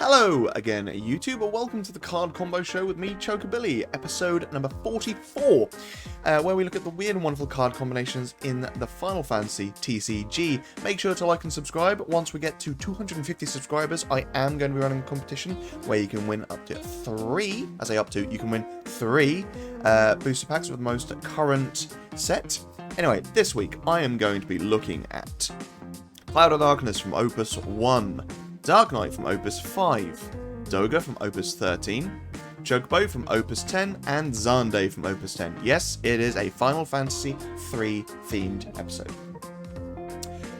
Hello again, YouTube, welcome to the Card Combo Show with me, Chocobo, episode number 44, where we look at the weird and wonderful card combinations in the Final Fantasy TCG. Make sure to like and subscribe. Once we get to 250 subscribers, I am going to be running a competition where you can win up to three, you can win three booster packs with the most current set. Anyway, this week I am going to be looking at Cloud of Darkness from Opus 1, Dark Knight from Opus 5, Doga from Opus 13, Chocobo from Opus 10, and Xande from Opus 10. Yes, it is a Final Fantasy 3 themed episode.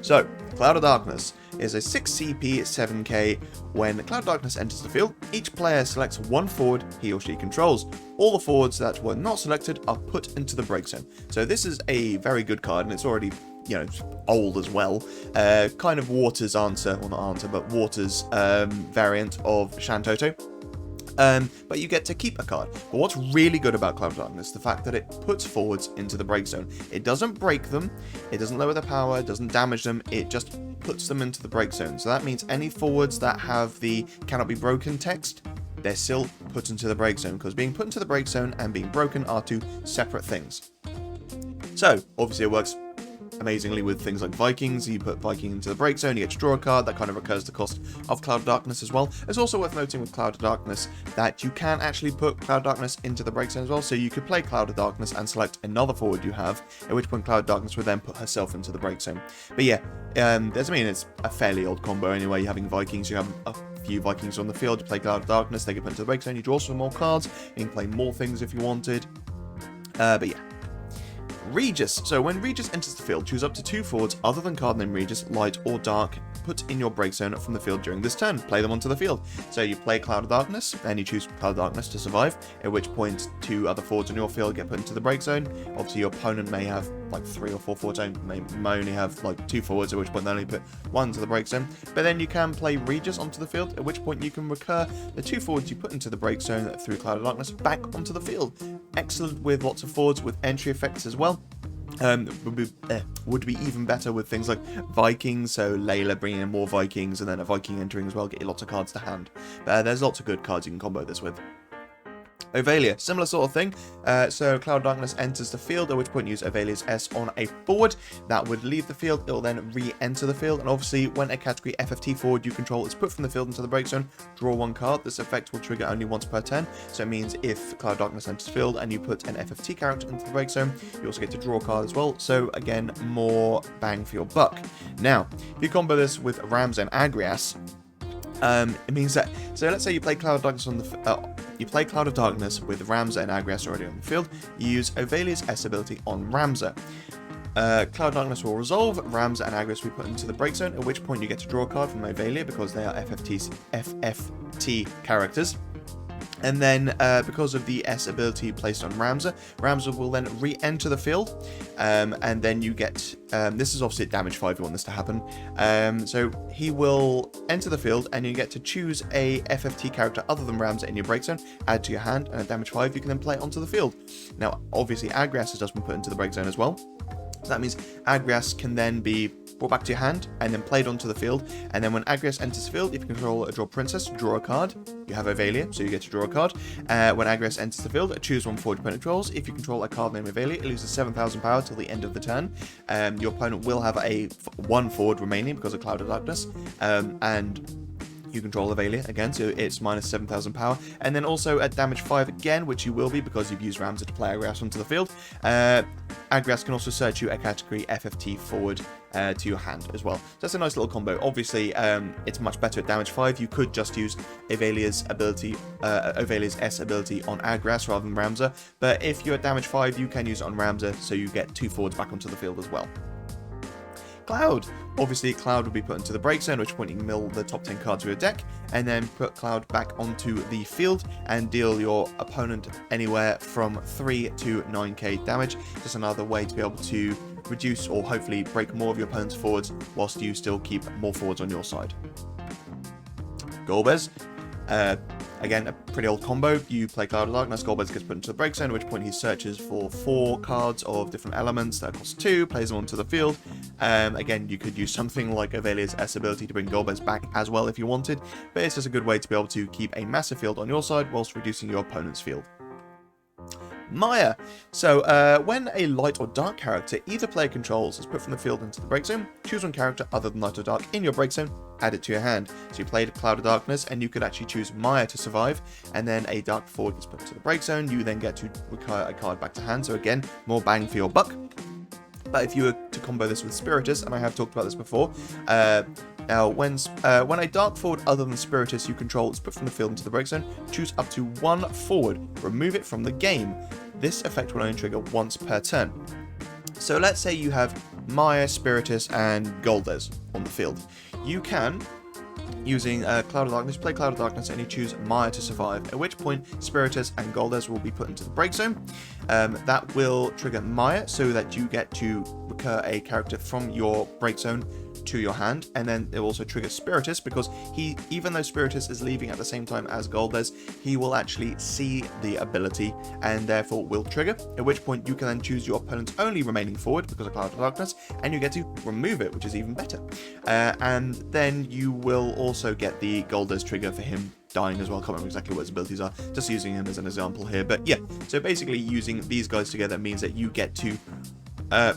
So, Cloud of Darkness is a 6 CP 7k. When Cloud of Darkness enters the field, each player selects one forward he or she controls. All the forwards that were not selected are put into the break zone. So this is a very good card, and it's already, you know, old as well. Kind of Water's answer, well not answer, but Water's variant of Shantoto. But you get to keep a card. But what's really good about Cloud of Darkness, the fact that it puts forwards into the break zone. It doesn't break them, it doesn't lower their power, it doesn't damage them, it just puts them into the break zone. So that means any forwards that have the cannot be broken text, they're still put into the break zone, because being put into the break zone and being broken are two separate things. So, obviously it works amazingly with things like Vikings. You put Viking into the break zone, you get to draw a card. That kind of recurs the cost of Cloud of Darkness as well. It's also worth noting with Cloud of Darkness that you can actually put Cloud of Darkness into the break zone as well. So you could play Cloud of Darkness and select another forward you have, at which point Cloud of Darkness would then put herself into the break zone. But yeah, it's a fairly old combo anyway. You're having Vikings, you have a few Vikings on the field, you play Cloud of Darkness, they get put into the break zone, you draw some more cards, you can play more things if you wanted. But yeah. Regis. So when Regis enters the field, choose up to two forwards other than card name Regis, light or dark, put in your break zone from the field during this turn. Play them onto the field. So you play Cloud of Darkness, and you choose Cloud of Darkness to survive, at which point two other forwards on your field get put into the break zone. Obviously your opponent may have like 3 or 4 forwards, may only have like 2 forwards, at which point they only put one to the break zone. But then you can play Regis onto the field, at which point you can recur the 2 forwards you put into the break zone through Cloud of Darkness back onto the field. Excellent with lots of forwards with entry effects as well. Would be even better with things like Vikings, so Layla bringing in more Vikings, and then a Viking entering as well, get you lots of cards to hand. There's lots of good cards you can combo this with. Ovalia, similar sort of thing. So Cloud of Darkness enters the field, at which point use Ovalia's S on a forward. That would leave the field, it will then re-enter the field, and obviously when a category FFT forward you control is put from the field into the break zone, draw one card. This effect will trigger only once per turn, so it means if Cloud of Darkness enters the field and you put an FFT character into the break zone, you also get to draw a card as well, so again, more bang for your buck. Now, if you combo this with Rams and Agrias, it means that, so let's say you play Cloud of Darkness on the you play Cloud of Darkness with Ramza and Agrias already on the field. You use Ovalia's S ability on Ramza. Cloud of Darkness will resolve, Ramza and Agrias will be put into the break zone, at which point you get to draw a card from Ovalia because they are FFT characters. And then, because of the S ability placed on Ramza, Ramza will then re-enter the field, and then you get, this is obviously at damage 5 you want this to happen, so he will enter the field, and you get to choose a FFT character other than Ramza in your break zone, add to your hand, and at damage 5 you can then play it onto the field. Now, obviously Agrias has just been put into the break zone as well, so that means Agrias can then be brought back to your hand and then played onto the field. And then when Agrias enters the field, if you control a draw princess, draw a card. You have Ovalia, so you get to draw a card. When Agrias enters the field, choose one forward opponent controls. If you control a card named Ovalia, it loses 7,000 power till the end of the turn. Your opponent will have one forward remaining because of Cloud of Darkness, and you control Ovalia again, so it's minus 7,000 power. And then also at damage 5 again, which you will be because you've used Ramza to play Agrias onto the field. Agrias can also search you a category FFT forward to your hand as well. So that's a nice little combo. Obviously, it's much better at damage 5. You could just use Ovalia's ability, Ovalia's S ability on Agrias rather than Ramza. But if you're at damage 5, you can use it on Ramza, so you get 2 forwards back onto the field as well. Cloud. Obviously, Cloud will be put into the break zone, at which point you can mill the top 10 cards of your deck, and then put Cloud back onto the field and deal your opponent anywhere from 3 to 9k damage. Just another way to be able to reduce or hopefully break more of your opponent's forwards whilst you still keep more forwards on your side. Golbez. Again, a pretty old combo. You play Cloud of Darkness, Golbez gets put into the break zone, at which point he searches for 4 cards of different elements that cost 2, plays them onto the field. Again, you could use something like Avelia's S ability to bring Golbez back as well if you wanted, but it's just a good way to be able to keep a massive field on your side whilst reducing your opponent's field. Maya. So, when a light or dark character either player controls is put from the field into the break zone, choose one character other than light or dark in your break zone, add it to your hand. So you played Cloud of Darkness, and you could actually choose Maya to survive, and then a dark forward gets put into the break zone. You then get to retire a card back to hand, so again, more bang for your buck. But if you were to combo this with Spiritus, and I have talked about this before, now, when a dark forward other than Spiritus you control is put from the field into the break zone, choose up to 1 forward, remove it from the game. This effect will only trigger once per turn. So let's say you have Maya, Spiritus, and Golbez on the field. You can, using Cloud of Darkness, play Cloud of Darkness and you choose Maya to survive, at which point Spiritus and Golbez will be put into the break zone. That will trigger Maya so that you get to recur a character from your break zone to your hand, and then it will also trigger Spiritus because even though Spiritus is leaving at the same time as Golbez, he will actually see the ability and therefore will trigger, at which point you can then choose your opponent's only remaining forward because of Cloud of Darkness, and you get to remove it, which is even better. And then you will also get the Golbez trigger for him dying as well. I can't remember exactly what his abilities are, just using him as an example here, but yeah, so basically using these guys together means that you get to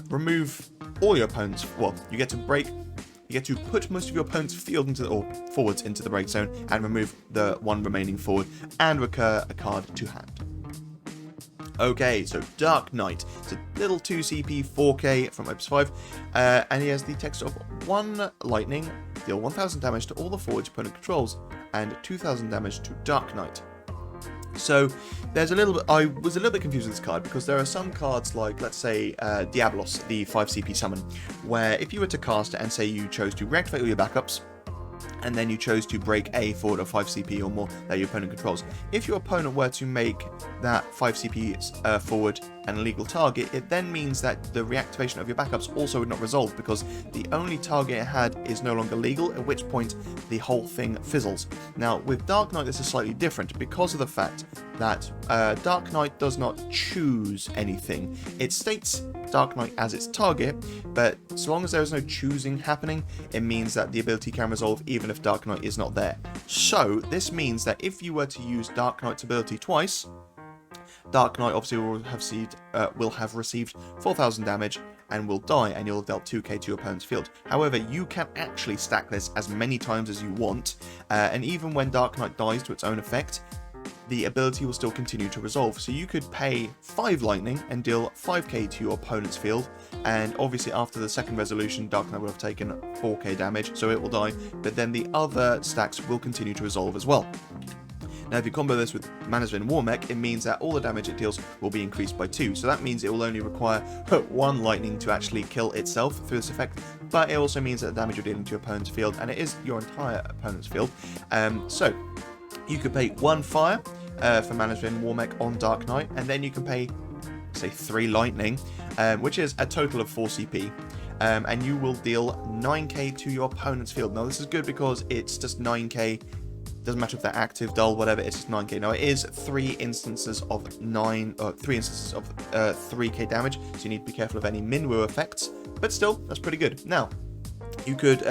remove all your opponents, well, you get to put most of your opponent's field forwards into the break zone and remove the one remaining forward and recur a card to hand. Okay, so Dark Knight. It's a little 2 CP 4K from Opus 5, and he has the text of 1 lightning, deal 1000 damage to all the forwards opponent controls, and 2000 damage to Dark Knight. So there's I was a little bit confused with this card because there are some cards like, let's say, Diablos, the 5 CP summon, where if you were to cast it and say you chose to reactivate all your backups, and then you chose to break a forward of 5 CP or more that your opponent controls. If your opponent were to make that 5 CP forward an illegal target, it then means that the reactivation of your backups also would not resolve because the only target it had is no longer legal, at which point the whole thing fizzles. Now, with Dark Knight, this is slightly different because of the fact that Dark Knight does not choose anything. It states Dark Knight as its target, but so long as there is no choosing happening, it means that the ability can resolve even if Dark Knight is not there. So this means that if you were to use Dark Knight's ability twice, Dark Knight obviously will have received 4000 damage and will die, and you'll have dealt 2k to your opponent's field. However, you can actually stack this as many times as you want, and even when Dark Knight dies to its own effect, the ability will still continue to resolve. So you could pay 5 lightning and deal 5k to your opponent's field, and obviously after the second resolution, Dark Knight will have taken 4k damage, so it will die, but then the other stacks will continue to resolve as well. Now, if you combo this with Manasvin Warmech, it means that all the damage it deals will be increased by 2. So that means it will only require 1 lightning to actually kill itself through this effect, but it also means that the damage you're dealing to your opponent's field, and it is your entire opponent's field. So you could pay 1 fire for Manasvin Warmech on Dark Knight, and then you can pay, say, 3 lightning, which is a total of 4 CP. And you will deal 9k to your opponent's field. Now, this is good because it's just 9k. Doesn't matter if they're active, dull, whatever, it's just 9k. Now, it is 3 instances of 3k damage, so you need to be careful of any Minwu effects, but still, that's pretty good. Now, you could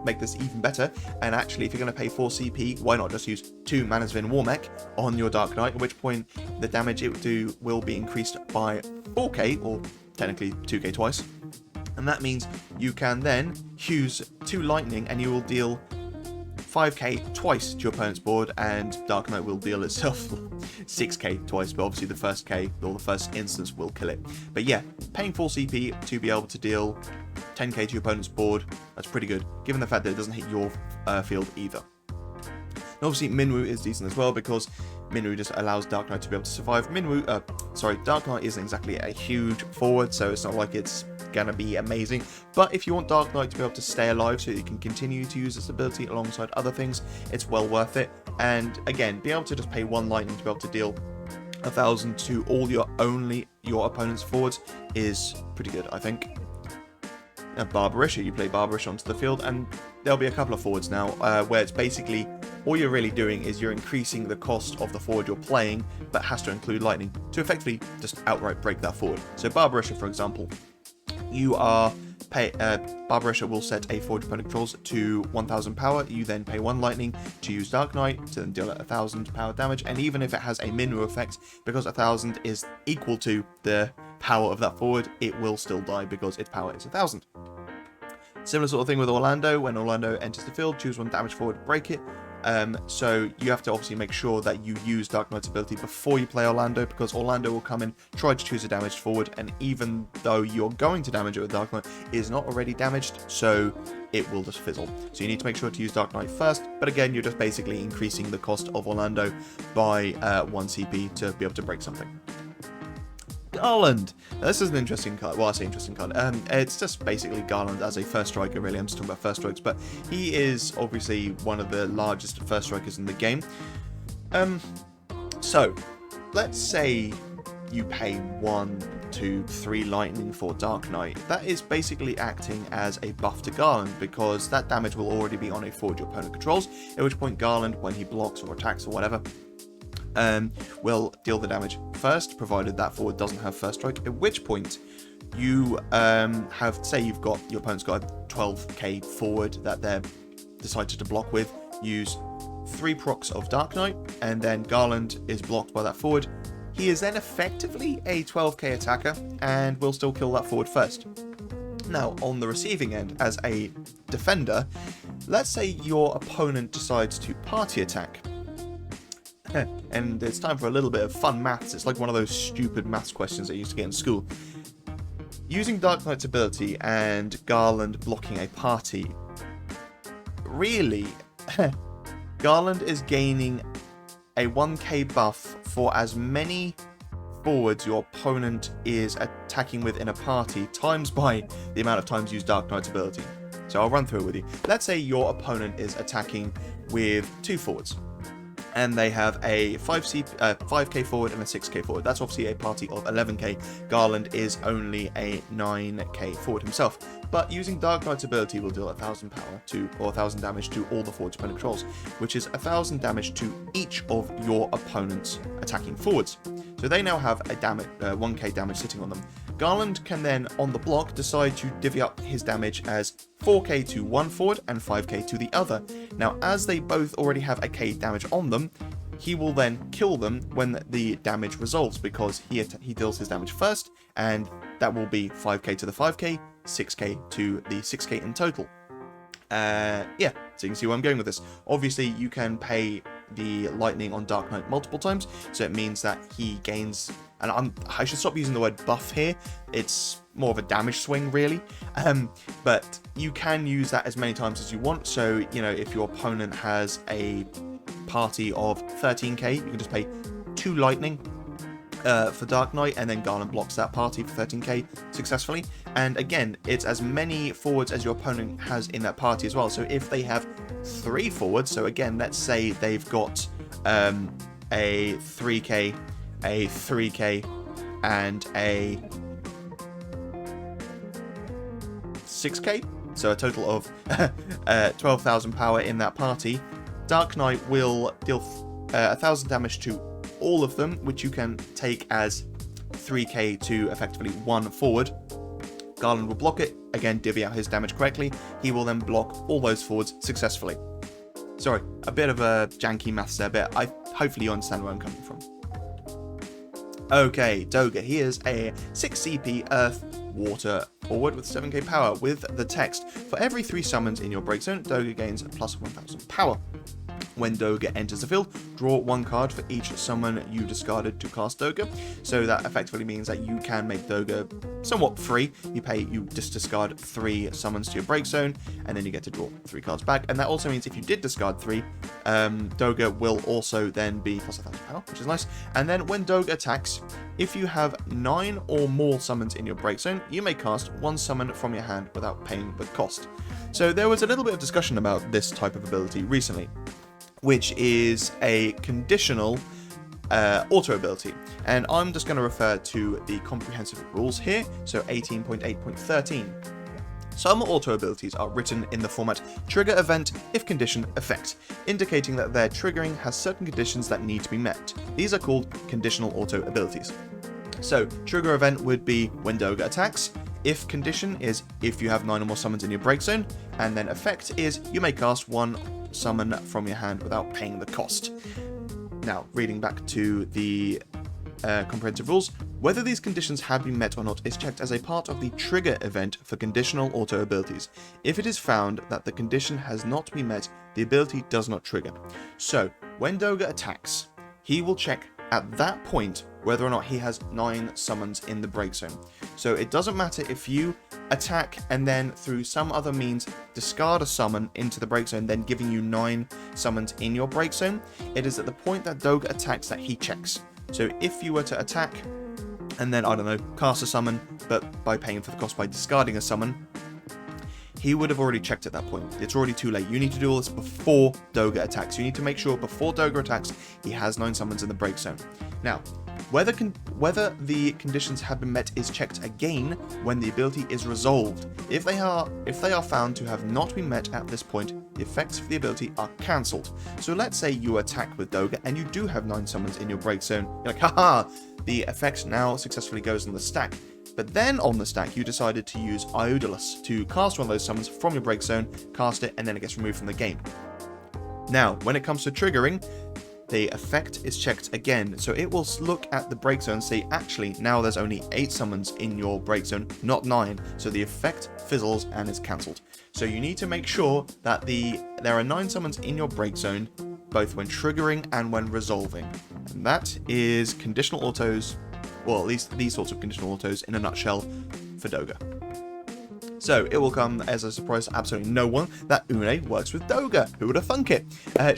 make this even better, and actually, if you're going to pay 4 CP, why not just use 2 Manasvin Warmech on your Dark Knight, at which point the damage it would do will be increased by 4k, or technically 2k twice, and that means you can then use 2 lightning, and you will deal 5k twice to your opponent's board, and Dark Knight will deal itself 6k twice, but obviously the first K, or the first instance, will kill it. But yeah, paying 4 CP to be able to deal 10k to your opponent's board, that's pretty good, given the fact that it doesn't hit your field either. And obviously Minwu is decent as well, because Minwu just allows Dark Knight to be able to survive. Dark Knight isn't exactly a huge forward, so it's not like it's gonna be amazing, but if you want Dark Knight to be able to stay alive so that you can continue to use this ability alongside other things, it's well worth it. And again, being able to just pay 1 lightning to be able to deal 1000 to all your opponent's forwards is pretty good, I think. Now, Barbarisha, you play Barbarisha onto the field, and there'll be a couple of forwards now where it's basically all you're really doing is you're increasing the cost of the forward you're playing, but has to include lightning to effectively just outright break that forward. So barrage, for example, you are Barbarosha will set a forward opponent controls to 1000 power. You then pay 1 lightning to use Dark Knight to then deal 1000 power damage. And even if it has a minimum effect, because 1000 is equal to the power of that forward, it will still die because its power is 1000. Similar sort of thing with Orlando. When Orlando enters the field, choose 1 damage forward, break it. So you have to obviously make sure that you use Dark Knight's ability before you play Orlando, because Orlando will come in, try to choose a damaged forward, and even though you're going to damage it with Dark Knight, it is not already damaged, so it will just fizzle. So you need to make sure to use Dark Knight first, but again, you're just basically increasing the cost of Orlando by 1 CP to be able to break something. Garland. Now, this is an interesting card. Well, I say interesting card. It's just basically Garland as a first striker, really. I'm just talking about first strikes, but he is obviously one of the largest first strikers in the game. So, let's say you pay 1, 2, 3 lightning for Dark Knight. That is basically acting as a buff to Garland, because that damage will already be on a forward your opponent controls, at which point Garland, when he blocks or attacks or whatever, will deal the damage first, provided that forward doesn't have first strike, at which point you have, say you've got, your opponent's got a 12k forward that they're decided to block with, use 3 procs of Dark Knight, and then Garland is blocked by that forward. He is then effectively a 12k attacker, and will still kill that forward first. Now, on the receiving end, as a defender, let's say your opponent decides to party attack. And it's time for a little bit of fun maths. It's like one of those stupid maths questions that you used to get in school. Using Dark Knight's ability and Garland blocking a party, really, Garland is gaining a 1k buff for as many forwards your opponent is attacking with in a party, times by the amount of times used Dark Knight's ability. So I'll run through it with you. Let's say your opponent is attacking with 2 forwards, and they have a 5k forward and a 6k forward. That's obviously a party of 11k. Garland is only a 9k forward himself. But using Dark Knight's ability will deal 1000 power to, or 1000 damage to all the forwards opponent controls, which is 1000 damage to each of your opponent's attacking forwards. So they now have a 1k damage sitting on them. Garland can then, on the block, decide to divvy up his damage as 4k to one forward and 5k to the other. Now, as they both already have a k damage on them, he will then kill them when the damage resolves, because he deals his damage first, and that will be 5k to the 5k, 6k to the 6k in total. Yeah, so you can see where I'm going with this. Obviously, you can pay the lightning on Dark Knight multiple times, so it means that he gains, and I should stop using the word buff here, it's more of a damage swing really, but you can use that as many times as you want. So, you know, if your opponent has a party of 13k, you can just pay 2 lightning for Dark Knight, and then Garland blocks that party for 13k successfully. And again, it's as many forwards as your opponent has in that party as well. So if they have 3 forwards, so again, let's say they've got a 3k, a 3k, and a 6k, so a total of 12,000 power in that party, Dark Knight will deal 1000 damage to all of them, which you can take as 3k to effectively 1 forward. Garland will block it, again divvy out his damage correctly, he will then block all those forwards successfully. Sorry, a bit of a janky maths there, but hopefully you understand where I'm coming from. Okay, Doga, he is a 6 CP Earth Water forward with 7k power, with the text, for every 3 summons in your break zone, Doga gains plus 1000 power. When Doga enters the field, draw 1 card for each summon you discarded to cast Doga. So that effectively means that you can make Doga somewhat free. You just discard 3 summons to your break zone, and then you get to draw 3 cards back. And that also means if you did discard 3, Doga will also then be plus 1000 power, which is nice. And then when Doga attacks, if you have 9 or more summons in your break zone, you may cast 1 summon from your hand without paying the cost. So there was a little bit of discussion about this type of ability recently, which is a conditional auto ability. And I'm just going to refer to the comprehensive rules here, so 18.8.13. Some auto abilities are written in the format trigger event if condition effect, indicating that their triggering has certain conditions that need to be met. These are called conditional auto abilities. So, trigger event would be when Doga attacks. If condition is if you have 9 or more summons in your break zone, and then effect is you may cast 1 summon from your hand without paying the cost. Now, reading back to the comprehensive rules, whether these conditions have been met or not is checked as a part of the trigger event for conditional auto abilities. If it is found that the condition has not been met, the ability does not trigger. So, when Doga attacks, he will check at that point whether or not he has 9 summons in the break zone. So it doesn't matter if you attack and then through some other means discard a summon into the break zone, then giving you 9 summons in your break zone. It is at the point that Doga attacks that he checks. So if you were to attack and then, I don't know, cast a summon, but by paying for the cost by discarding a summon, he would have already checked at that point. It's already too late. You need to do all this before Doga attacks. You need to make sure before Doga attacks, he has 9 summons in the break zone. Now, whether the conditions have been met is checked again when the ability is resolved. If they are found to have not been met at this point, the effects for the ability are cancelled. So let's say you attack with Doga and you do have 9 summons in your break zone. You're like, haha, the effect now successfully goes in the stack. But then on the stack, you decided to use Iodulus to cast one of those summons from your break zone, cast it, and then it gets removed from the game. Now, when it comes to triggering, the effect is checked again. So it will look at the break zone and say, actually, now there's only 8 summons in your break zone, not 9. So the effect fizzles and is cancelled. So you need to make sure that there are 9 summons in your break zone, both when triggering and when resolving. And that is conditional autos, well, at least these sorts of conditional autos in a nutshell for Doga. So it will come as a surprise to absolutely no one that Une works with Doga. Who would have thunk it?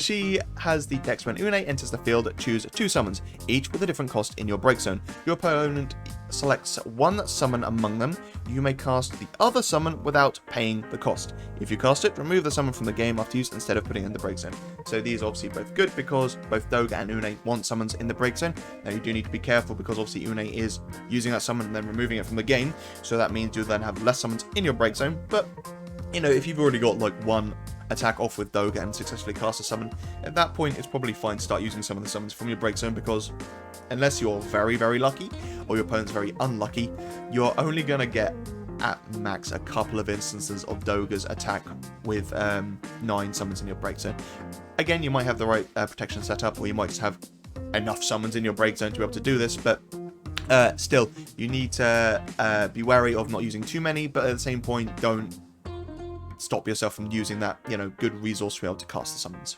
She has the text when Une enters the field, choose 2 summons, each with a different cost in your break zone. Your opponent selects 1 summon among them. You may cast the other summon without paying the cost. If you cast it, remove the summon from the game after use instead of putting it in the break zone. So these are obviously both good because both Doga and Une want summons in the break zone. Now you do need to be careful because obviously Une is using that summon and then removing it from the game. So that means you'll then have less summons in your break zone. But, you know, if you've already got like 1 attack off with Doga and successfully cast a summon, at that point it's probably fine to start using some of the summons from your break zone because unless you're very, very lucky or your opponent's very unlucky, you're only going to get at max a couple of instances of Doga's attack with 9 summons in your break zone. Again, you might have the right protection set up, or you might just have enough summons in your break zone to be able to do this, but still, you need to be wary of not using too many, but at the same point, don't stop yourself from using that, you know, good resource to be able to cast the summons.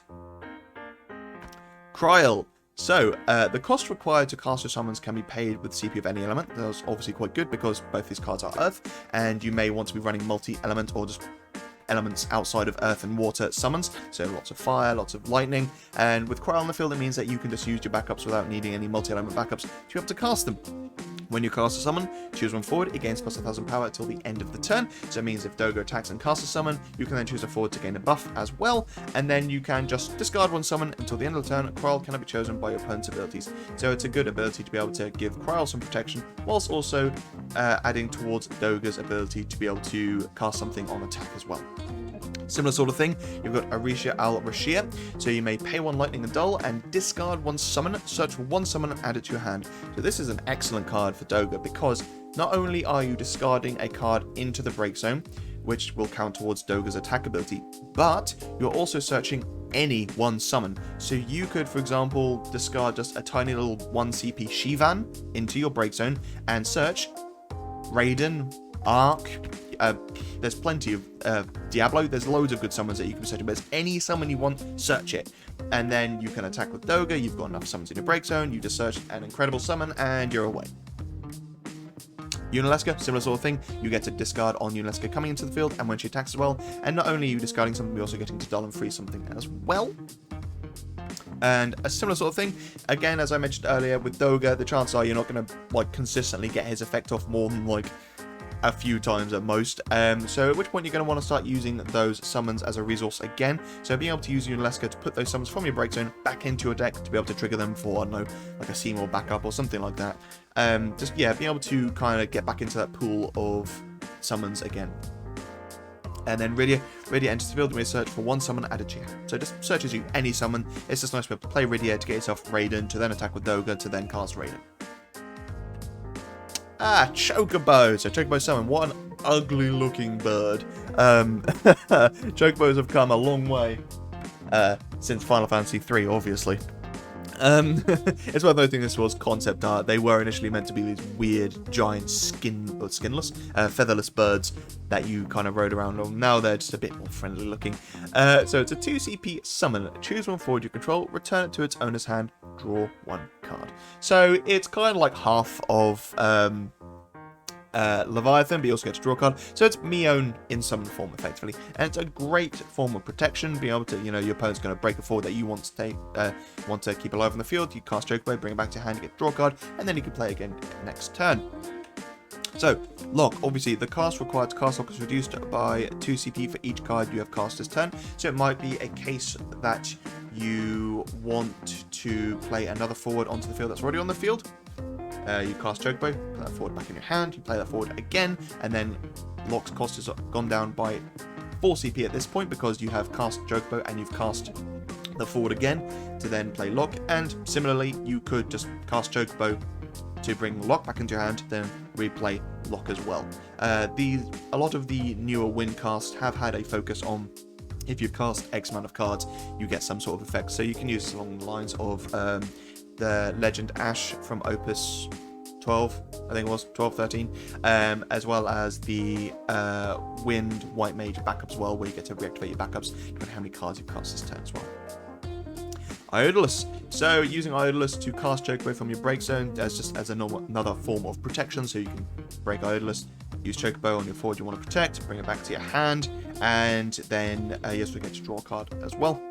Kryl. So, the cost required to cast your summons can be paid with CP of any element. That's obviously quite good because both these cards are Earth, and you may want to be running multi-element or just elements outside of Earth and Water summons. So lots of fire, lots of lightning, and with Kryl on the field, it means that you can just use your backups without needing any multi-element backups to be able to cast them. When you cast a summon, choose 1 forward, it gains plus 1000 power until the end of the turn. So it means if Doga attacks and casts a summon, you can then choose a forward to gain a buff as well, and then you can just discard 1 summon until the end of the turn. Kryl cannot be chosen by your opponent's abilities. So it's a good ability to be able to give Kryl some protection, whilst also adding towards Doga's ability to be able to cast something on attack as well. Similar sort of thing, you've got Arisha al-Rashir, so you may pay 1 lightning and dull and discard 1 summon, search for 1 summon and add it to your hand. So this is an excellent card for Doga because not only are you discarding a card into the break zone, which will count towards Doga's attack ability, but you're also searching any 1 summon. So you could, for example, discard just a tiny little 1 CP Shivan into your break zone and search Raiden, Ark, there's plenty of Diablo, there's loads of good summons that you can be searching, but it's any summon you want, search it. And then you can attack with Doga, you've got enough summons in your break zone, you just search an incredible summon, and you're away. Unileska, similar sort of thing, you get to discard on Unileska coming into the field, and when she attacks as well, and not only are you discarding something, you're also getting to dull and freeze something as well. And a similar sort of thing, again, as I mentioned earlier, with Doga, the chances are you're not going to, like, consistently get his effect off more than, like, a few times at most, so at which point you're going to want to start using those summons as a resource again. So being able to use Unileska to put those summons from your break zone back into your deck to be able to trigger them for, I don't know, like a Seymour backup or something like that. Just, yeah, being able to kind of get back into that pool of summons again. And then Rydia enters the field, and we search for one summon added to your hand. So it just searches you any summon. It's just nice to be able to play Rydia to get yourself Raiden, to then attack with Doga, to then cast Raiden. Ah, Chocobo. So Chocobo summon. What an ugly looking bird. Chocobos have come a long way since Final Fantasy 3, obviously. It's worth noting this was concept art. They were initially meant to be these weird, giant, featherless birds that you kind of rode around on. Now they're just a bit more friendly looking. So it's a 2 CP summon. Choose one forward you control, return it to its owner's hand, draw one card. So it's kind of like half of Leviathan, but you also get to draw a card. So it's Mion in summon form, effectively. And it's a great form of protection, being able to, your opponent's going to break a forward that you want to keep alive on the field. You cast Chocobo, bring it back to your hand, you get to draw a card, and then you can play again next turn. So, Lock. Obviously, the cast required to cast Lock is reduced by 2 CP for each card you have cast this turn. So it might be a case that you want to play another forward onto the field that's already on the field. You cast Chocobo, put that forward back in your hand, you play that forward again, and then Lock's cost has gone down by 4 CP at this point because you have cast Chocobo and you've cast the forward again to then play Lock. And similarly, you could just cast Chocobo to bring Lock back into your hand, then replay Lock as well. A lot of the newer win casts have had a focus on, if you cast X amount of cards, you get some sort of effect. So you can use this along the lines of the Legend Ash from Opus 12, I think it was, 12, 13, as well as the Wind White Mage backups as well, where you get to reactivate your backups, depending on how many cards you've cast this turn as well. Iodolus. So using Iodolus to cast Chocobo from your break zone as another form of protection, so you can break Iodolus, use Chocobo on your forward you want to protect, bring it back to your hand, and then you also get to draw a card as well.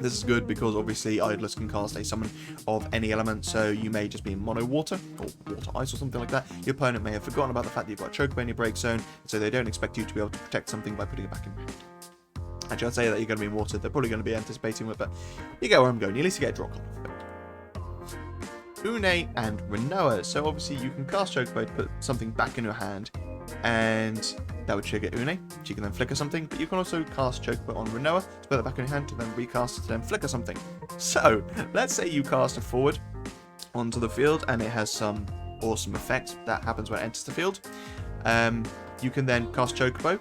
This is good because obviously Iodolus can cast a summon of any element, so you may just be in mono water or water ice or something like that. Your opponent may have forgotten about the fact that you've got Chocobo in your break zone, so they don't expect you to be able to protect something by putting it back in your hand. Actually, I'd say that you're going to be in water, they're probably going to be anticipating it, but you get where I'm going. At least you get a draw card. Une and Renoa. So obviously you can cast Chocobo to put something back in your hand, and that would trigger Une. She can then flicker something, but you can also cast Chocobo on Renoa to put it back in your hand to then recast it to then flicker something. So let's say you cast a forward onto the field and it has some awesome effect that happens when it enters the field. You can then cast Chocobo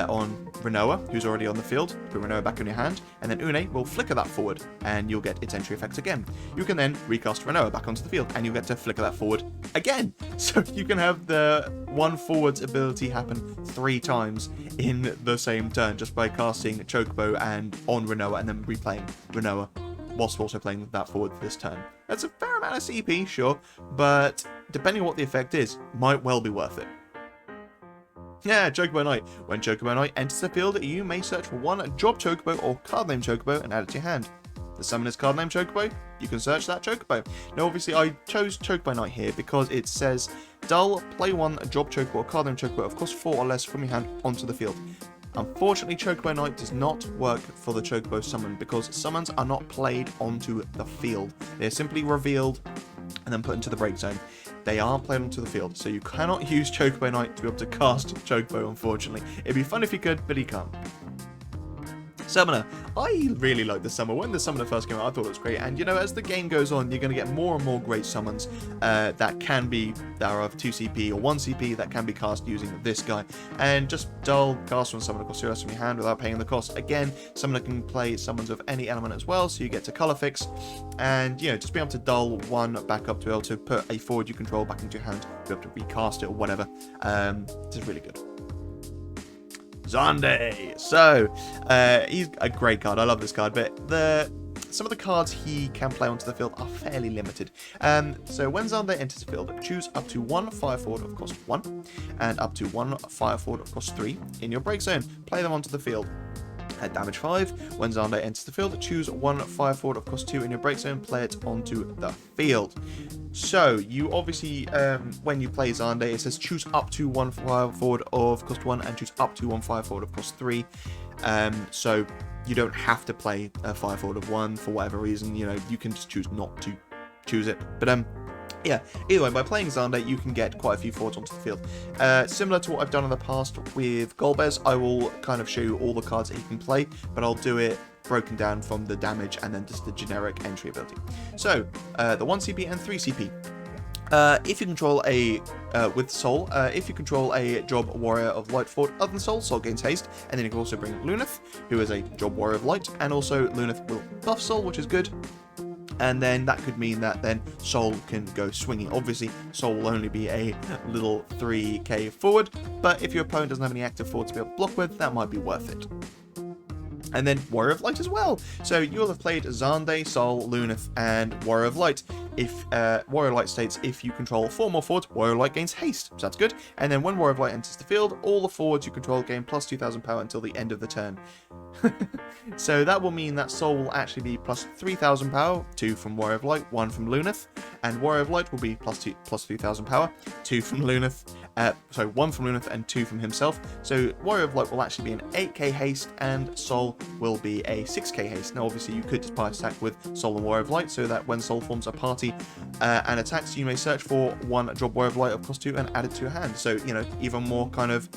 on Renoa, who's already on the field, put Renoa back in your hand, and then Une will flicker that forward, and you'll get its entry effect again. You can then recast Renoa back onto the field, and you'll get to flicker that forward again. So you can have the one forward's ability happen 3 times in the same turn, just by casting Chocobo and on Renoa, and then replaying Renoa, whilst also playing that forward this turn. That's a fair amount of CP, sure, but depending on what the effect is, might well be worth it. Yeah, Chocobo Knight. When Chocobo Knight enters the field, you may search for one drop Chocobo or card name Chocobo and add it to your hand. The summon is card name Chocobo, you can search that Chocobo. Now obviously I chose Chocobo Knight here because it says dull, play one drop Chocobo or card name Chocobo of cost 4 or less from your hand onto the field. Unfortunately, Chocobo Knight does not work for the Chocobo summon because summons are not played onto the field. They're simply revealed and then put into the break zone. They aren't played onto the field, so you cannot use Chocobo Knight to be able to cast Chocobo, unfortunately. It'd be fun if you could, but you can't. Summoner. I really like the Summoner. When the Summoner first came out, I thought it was great. And, as the game goes on, you're going to get more and more great summons that are of 2 CP or 1 CP that can be cast using this guy. And just dull, cast one Summoner, cost 2 less from your hand without paying the cost. Again, Summoner can play summons of any element as well, so you get to color fix. And, just be able to dull one back up to be able to put a forward you control back into your hand, be able to recast it or whatever. This is really good. Xande. So, he's a great card. I love this card, but some of the cards he can play onto the field are fairly limited. So when Xande enters the field, choose up to 1 fire forward of cost 1 and up to 1 fire forward of cost 3 in your break zone. Play them onto the field. At damage 5, when Xande enters the field, choose 1 fire forward of cost 2 in your break zone, play it onto the field. So, you obviously, when you play Xande, it says choose up to 1 fire forward of cost 1 and choose up to 1 fire forward of cost 3. So, you don't have to play a fire forward of 1 for whatever reason, you can just choose not to choose it. But, Yeah, either way, by playing Xande, you can get quite a few forwards onto the field. Similar to what I've done in the past with Golbez, I will kind of show you all the cards that you can play, but I'll do it broken down from the damage and then just the generic entry ability. So, the 1 CP and 3 CP. If you control a, with Soul, if you control a Job Warrior of Light forward other than Soul, Soul gains haste, and then you can also bring Luneth, who is a Job Warrior of Light, and also Luneth will buff Soul, which is good. And then that could mean that then Soul can go swinging. Obviously, Soul will only be a little 3k forward, but if your opponent doesn't have any active forward to be able to block with, that might be worth it. And then Warrior of Light as well. So you'll have played Xande, Soul, Luneth, and Warrior of Light. If Warrior of Light states if you control 4 more forwards, Warrior of Light gains haste. So that's good. And then when Warrior of Light enters the field, all the forwards you control gain plus 2,000 power until the end of the turn. So that will mean that Soul will actually be plus 3,000 power, 2 from Warrior of Light, 1 from Luneth, and Warrior of Light will be plus 3,000 power, 2 from Luneth, 1 from Luneth and 2 from himself. So Warrior of Light will actually be an 8k haste, and Soul will be a 6k haste. Now obviously you could just party attack with Soul and Warrior of Light, so that when Soul forms a party and attacks, you may search for 1 Job Warrior of Light of cost 2 and add it to your hand. So, you know, even more kind of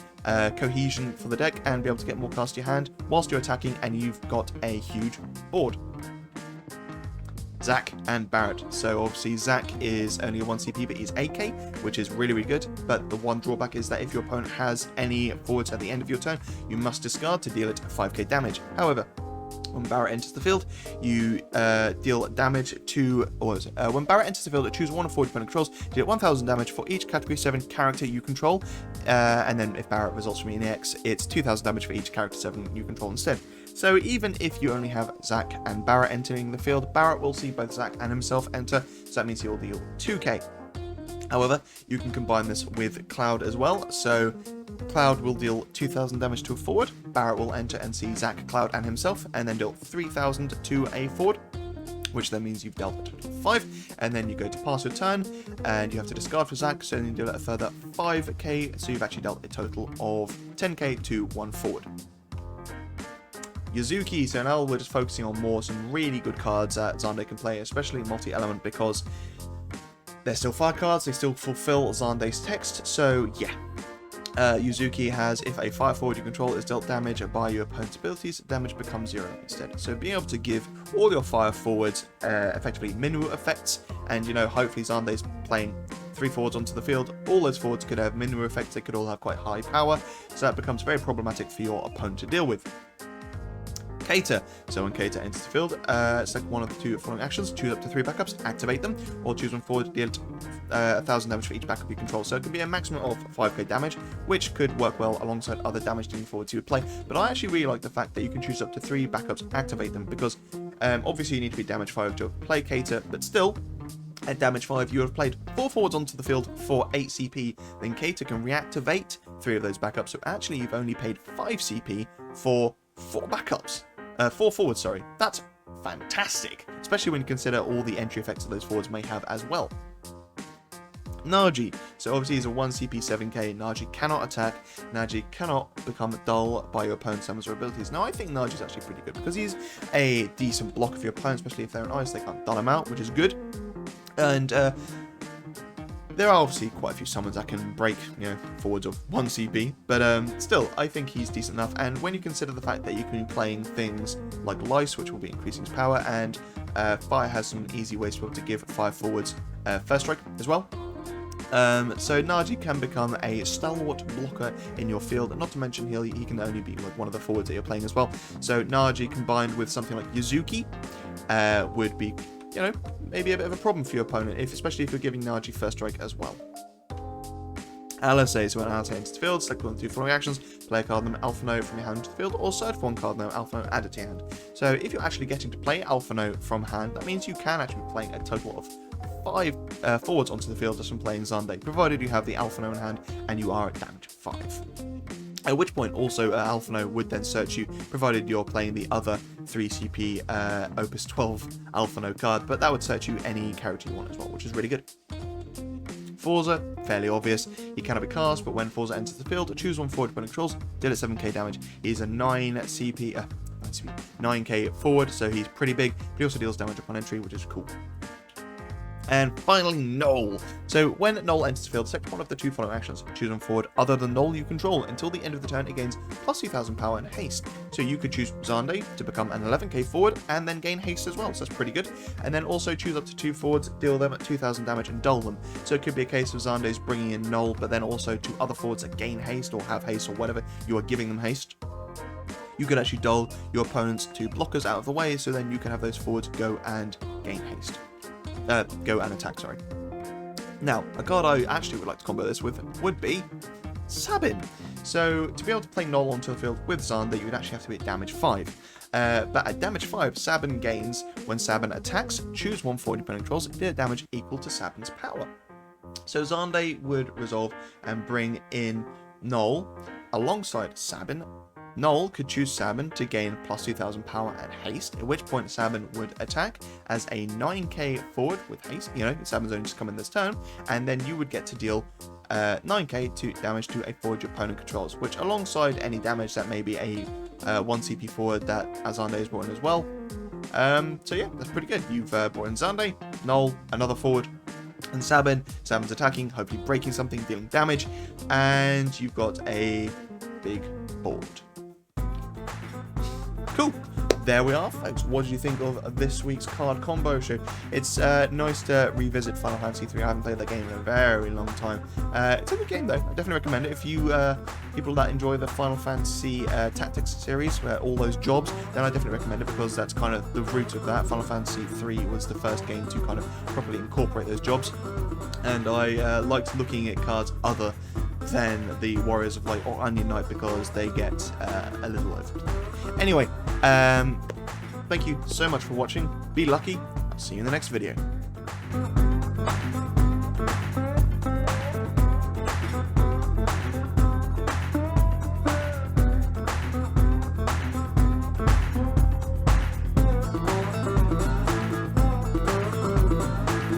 cohesion for the deck and be able to get more cards to your hand whilst you're attacking, and you've got a huge board. Zac and Barrett. So obviously Zac is only a 1 CP, but he's 8k, which is really, really good. But the one drawback is that if your opponent has any forwards at the end of your turn, you must discard to deal it 5k damage. However, when Barrett enters the field, you deal damage to, when Barrett enters the field, choose one of 4 opponent controls, deal 1,000 damage for each category 7 character you control, and then if Barrett results from an EX, it's 2,000 damage for each character 7 you control instead. So even if you only have Zac and Barrett entering the field, Barrett will see both Zac and himself enter, so that means he will deal 2k. However, you can combine this with Cloud as well, so Cloud will deal 2,000 damage to a forward, Barrett will enter and see Zac, Cloud and himself, and then deal 3,000 to a forward, which then means you've dealt a total of 5, and then you go to pass your turn, and you have to discard for Zac, so then you deal a further 5k, so you've actually dealt a total of 10k to 1 forward. Yuzuki, so now we're just focusing on some really good cards that Xande can play, especially multi-element, because they're still fire cards, they still fulfill Xande's text, so yeah. Yuzuki has, if a fire forward you control is dealt damage by your opponent's abilities, damage becomes 0 instead. So being able to give all your fire forwards effectively mineral effects, and you know, hopefully Xande's playing 3 forwards onto the field, all those forwards could have mineral effects, they could all have quite high power, so that becomes very problematic for your opponent to deal with. Cater. So when Cater enters the field, select one of the 2 following actions, choose up to 3 backups, activate them, or choose one forward, deal 1,000 damage for each backup you control. So it can be a maximum of 5k damage, which could work well alongside other damage dealing forwards you would play. But I actually really like the fact that you can choose up to 3 backups, activate them, because obviously you need to be damage 5 to play Cater, but still, at damage 5, you have played 4 forwards onto the field for 8 CP, then Cater can reactivate 3 of those backups, so actually you've only paid 5 CP for 4 backups. 4 forwards, sorry. That's fantastic, especially when you consider all the entry effects that those forwards may have as well. Naji. So obviously he's a 1 CP 7k. Naji cannot attack. Naji cannot become dull by your opponent's summons or abilities. Now I think Naji's actually pretty good because he's a decent block for your opponent, especially if they're in ice. They can't dull him out, which is good. And there are obviously quite a few summons that can break, you know, forwards of 1 CP, but still, I think he's decent enough. And when you consider the fact that you can be playing things like Lice, which will be increasing his power, and Fire has some easy ways to be able to give 5 forwards First Strike as well. So Naji can become a stalwart blocker in your field, not to mention he can only be like one of the forwards that you're playing as well. So Naji combined with something like Yuzuki would be, you know, maybe a bit of a problem for your opponent, especially if you're giving Naji First Strike as well. LSA, so when LSA enters the field, select one of the 2 following actions, play a card named Alphano from your hand to the field, or search for one card named Alphano, add it to your hand. So if you're actually getting to play Alphano from hand, that means you can actually be playing a total of 5 forwards onto the field just from playing Xande, provided you have the Alphano in hand and you are at damage 5. At which point also Alphano would then search you, provided you're playing the other 3 CP Opus 12 Alphano card, but that would search you any character you want as well, which is really good. Forza, fairly obvious, he cannot be cast, but when Forza enters the field, choose one forward opponent controls, deal it 7k damage. He is a 9k forward, so he's pretty big, but he also deals damage upon entry, which is cool. And finally, Null. So when Null enters the field, select one of the 2 following actions. Choose one forward other than Null you control. Until the end of the turn, it gains plus 2,000 power and haste. So you could choose Xande to become an 11k forward and then gain haste as well, so that's pretty good. And then also choose up to 2 forwards, deal them at 2,000 damage and dull them. So it could be a case of Xande's bringing in Null, but then also 2 other forwards that gain haste or have haste or whatever, you are giving them haste. You could actually dull your opponent's 2 blockers out of the way, so then you can have those forwards go and gain haste. Go and attack, sorry. Now, a card I actually would like to combo this with would be Sabin. So, to be able to play Null onto the field with Xande, you would actually have to be at damage 5. But at damage 5, Sabin gains when Sabin attacks, choose one forward opponent controls, deal damage equal to Sabin's power. So Xande would resolve and bring in Null alongside Sabin. Null could choose Sabin to gain plus 2,000 power and haste, at which point Sabin would attack as a 9k forward with haste, you know, Sabin's only just come in this turn, and then you would get to deal 9k to damage to a forward your opponent controls, which alongside any damage that may be a 1 CP forward that Xande is brought in as well. So yeah, that's pretty good. You've brought in Xande, Null, another forward, and Sabin's attacking, hopefully breaking something, dealing damage, and you've got a big board. Cool. There we are, folks. What did you think of this week's card combo show? It's nice to revisit Final Fantasy 3. I haven't played that game in a very long time. It's a good game, though. I definitely recommend it. If you people that enjoy the Final Fantasy Tactics series, where all those jobs, then I definitely recommend it, because that's kind of the root of that. Final Fantasy 3 was the first game to kind of properly incorporate those jobs, and I liked looking at cards other than the Warriors of Light or Onion Knight, because they get a little over. Anyway, thank you so much for watching. Be lucky. I'll see you in the next video.